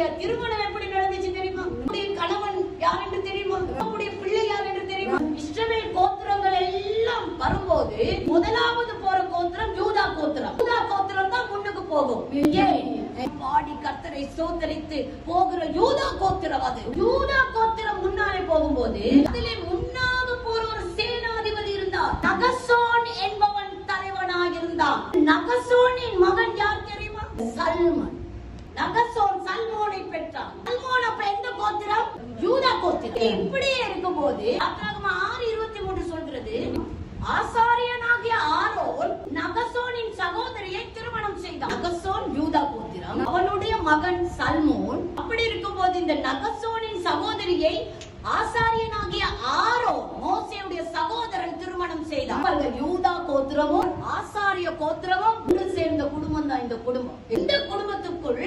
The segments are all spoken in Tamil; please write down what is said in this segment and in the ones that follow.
அவருடைய திருமணம் எப்படி நடந்துச்சு தெரியுமா? கணவன் யார் என்று தெரியுமா? அவருடைய பிள்ளை யார் என்று தெரியுமா? இஸ்ரவேல் கோத்திரங்கள் எல்லாம் வரும்போது முதலாவது போற கோத்திரம் யூதா கோத்திரம். யூதா கோத்திரம் தான் முன்னுக்கு போகும். பாடி கர்த்தரை ஸ்தோத்தரித்து போகிற யூதா கோத்திரம் அது. யூதா கோத்திரம் முன்னாலே போகும்போது அதிலே முன்னாக போற ஒரு சேனாதிபதி இருந்தார். நகசோன் என்பவன் தலைவனாக இருந்தான். நகசோனின் மகன் யார் தெரியுமா? சல்மன். நகசோன் சல்மோனை பெற்றான். சல்மோன் அப்ப எந்த கோத்திரம்? யூதா கோத்திரம். இப்படியே இருக்கும்போது 6:23 சொல்கிறது, ஆசாரியனாகிய ஆரோன் நகசோனின் சகோதரியை திருமணம் செய்தான். நகசோன் யூதா கோத்திரம், அவனுடைய மகன் சல்மோன். அப்படி இருக்கும்போது இந்த நகசோனின் சகோதரியை ஆசாரியனாகிய ஆரோன் மோசேயுடைய சகோதரன் திருமணம் செய்தான். யூதா கோத்திரமும் ஆசாரிய கோத்திரமும் சேர்ந்த குடும்பம் தான் இந்த குடும்பம். இந்த குடும்பத்துக்குள்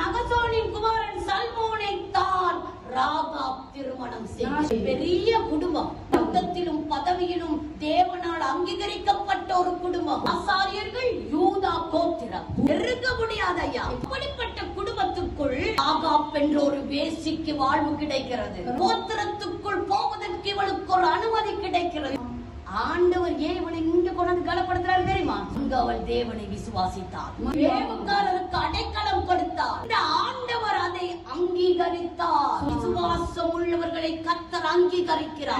நகசோனின் குமாரன் சல்மோனை தான் ராகாப் திருமணம் செய்தார். பெரிய குடும்பம், பதத்திலும் பதவியிலும் தேவனால் அங்கீகரிக்கப்பட்ட ஒரு குடும்பம். ஆசாரியர்கள் யூதா கோத்திரம். நெருங்க முடியாத ஐயா, இப்படிப்பட்ட குடும்பத்துக்குள் ராகாப் என்ற ஒரு வேசிக்கு வாழ்வு கிடைக்கிறது. கோத்திரத்துக்குள் போவதற்கு இவளுக்கு ஒரு அனுமதி கிடைக்கிறது. ஆண்டவர் ஏன் இவனை இங்கு கொண்டு கலப்படுத்துறாரு தெரியுமா? அங்கு அவள் தேவனை விசுவாசித்தார், வேவுக்காரருக்கு அடைக்கலம் கொடுத்தார். இந்த ஆண்டவர் அதை அங்கீகரித்தார். விசுவாசம் உள்ளவர்களை கர்த்தர் அங்கீகரிக்கிறார்.